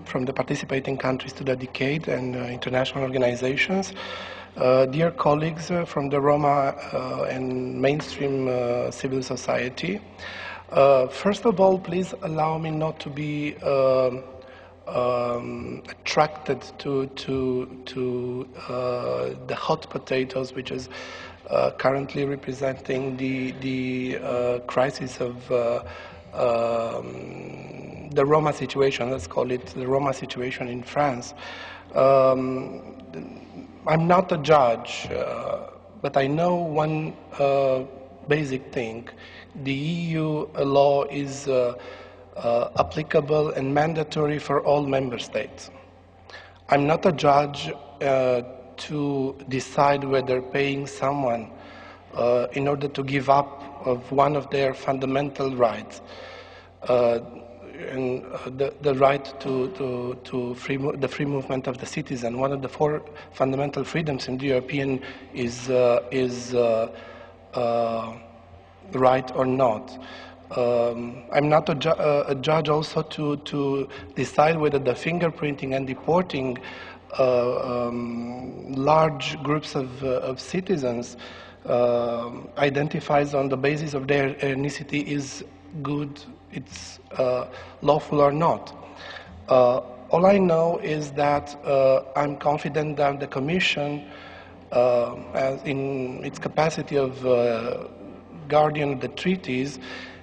from the participating countries to the decade and international organizations, dear colleagues from the Roma and mainstream civil society. First of all, please allow me not to be attracted to the hot potatoes, which is currently representing the crisis of the Roma situation. Let's call it the Roma situation in France. I'm not a judge, but I know one basic thing. The EU law is applicable and mandatory for all member states. I'm not a judge to decide whether paying someone in order to give up of one of their fundamental rights, and the right to the free movement of the citizen. One of the 4 fundamental freedoms in the European is right or not. I'm not a judge also to decide whether the fingerprinting and deporting large groups of citizens identifies on the basis of their ethnicity is good, it's lawful or not. All I know is that I'm confident that the Commission, as in its capacity of guardian of the treaties,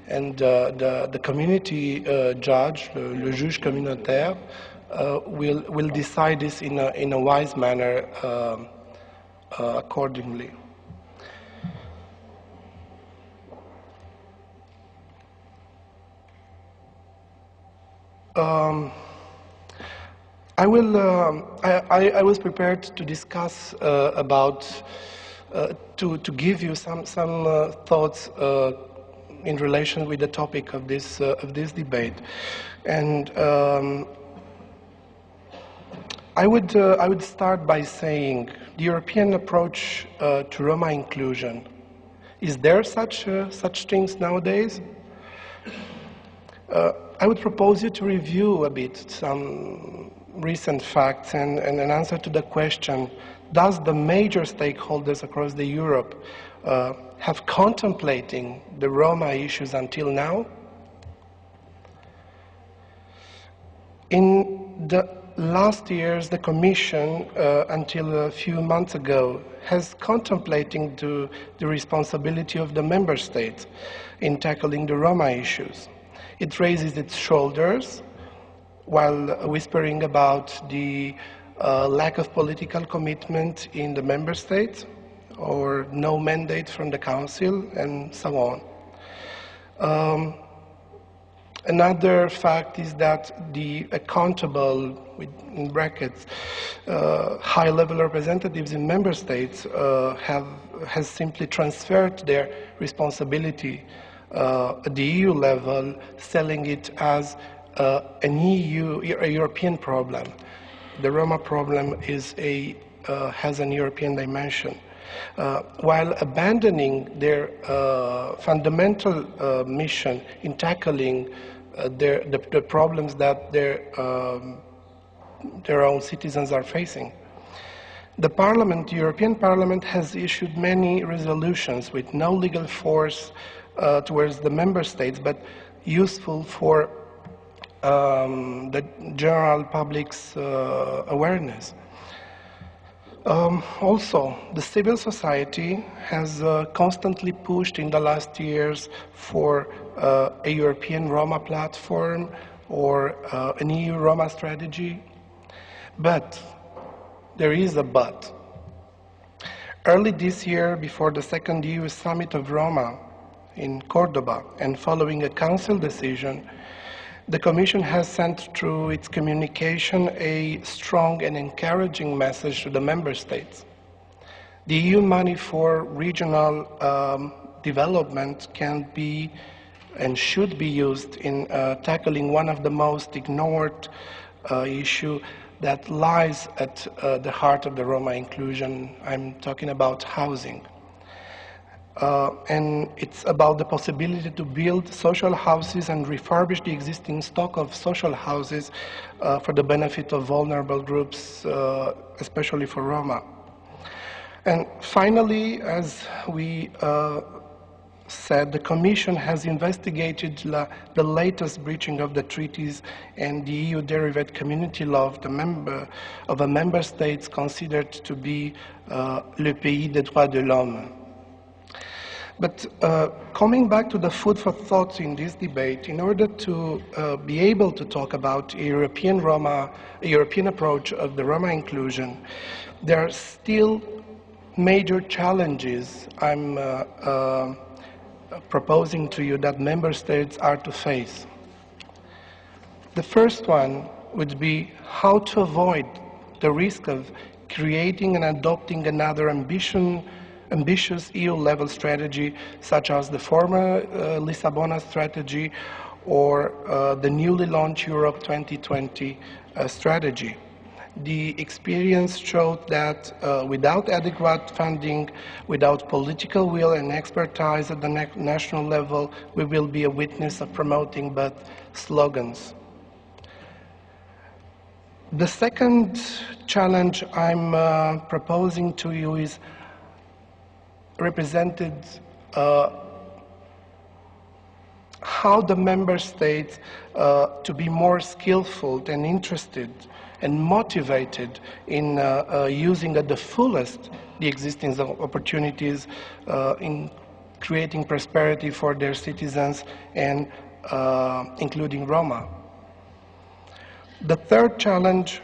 and the community judge, le juge communautaire, will decide this in a wise manner accordingly. I was prepared to discuss about to give you some thoughts in relation with the topic of this debate, and I would start by saying the European approach to Roma inclusion. Is there such things nowadays? I would propose you to review a bit some recent facts and an answer to the question: does the major stakeholders across the Europe have contemplating the Roma issues until now? In the last years, the Commission, until a few months ago, has contemplating the responsibility of the member states in tackling the Roma issues. It raises its shoulders while whispering about the lack of political commitment in the member states, or no mandate from the Council, and so on. Another fact is that the accountable, in brackets, high-level representatives in member states has simply transferred their responsibility at the EU level, selling it as a European problem. The Roma problem is has an European dimension, while abandoning their fundamental mission in tackling the problems that their own citizens are facing. The European Parliament has issued many resolutions with no legal force towards the member states, but useful for the general public's awareness. Also, the civil society has constantly pushed in the last years for a European Roma platform or an EU Roma strategy. But there is a but. Early this year, before the second EU Summit of Roma in Cordoba, and following a Council decision, the Commission has sent through its communication a strong and encouraging message to the Member States. The EU money for regional development can be and should be used in tackling one of the most ignored issues that lies at the heart of the Roma inclusion. I'm talking about housing. And it's about the possibility to build social houses and refurbish the existing stock of social houses for the benefit of vulnerable groups, especially for Roma. And finally, as we said, the Commission has investigated the latest breaching of the treaties and the EU derived community law of a member states considered to be le pays des droits de l'homme. But coming back to the food for thought in this debate, in order to be able to talk about a European approach of the Roma inclusion, there are still major challenges I'm proposing to you that member states are to face. The first one would be how to avoid the risk of creating and adopting another ambitious EU-level strategy, such as the former Lisbona strategy or the newly launched Europe 2020 strategy. The experience showed that without adequate funding, without political will and expertise at the national level, we will be a witness of promoting but slogans. The second challenge I'm proposing to you is represented how the member states to be more skillful and interested and motivated in using at the fullest the existing opportunities in creating prosperity for their citizens and including Roma. The third challenge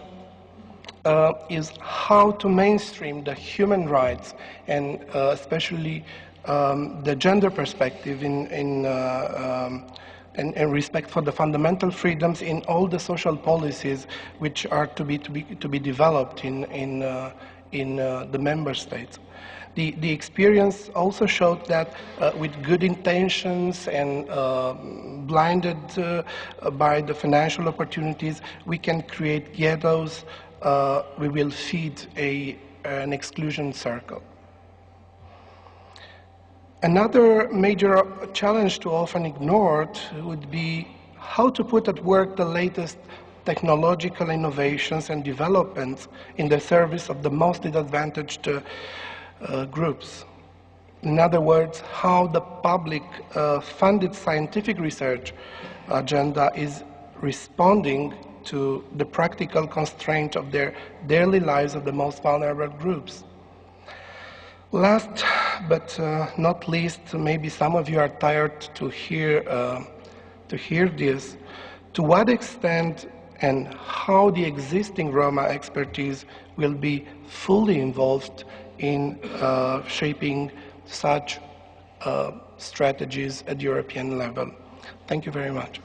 is how to mainstream the human rights and especially the gender perspective and respect for the fundamental freedoms in all the social policies which are to be developed in the member states. The experience also showed that with good intentions and blinded by the financial opportunities, we can create ghettos. We will feed an exclusion circle. Another major challenge too often ignored would be how to put at work the latest technological innovations and developments in the service of the most disadvantaged groups. In other words, how the public funded scientific research agenda is responding to the practical constraint of their daily lives of the most vulnerable groups. Last but not least, maybe some of you are tired to hear this, to what extent and how the existing Roma expertise will be fully involved in shaping such strategies at European level. Thank you very much.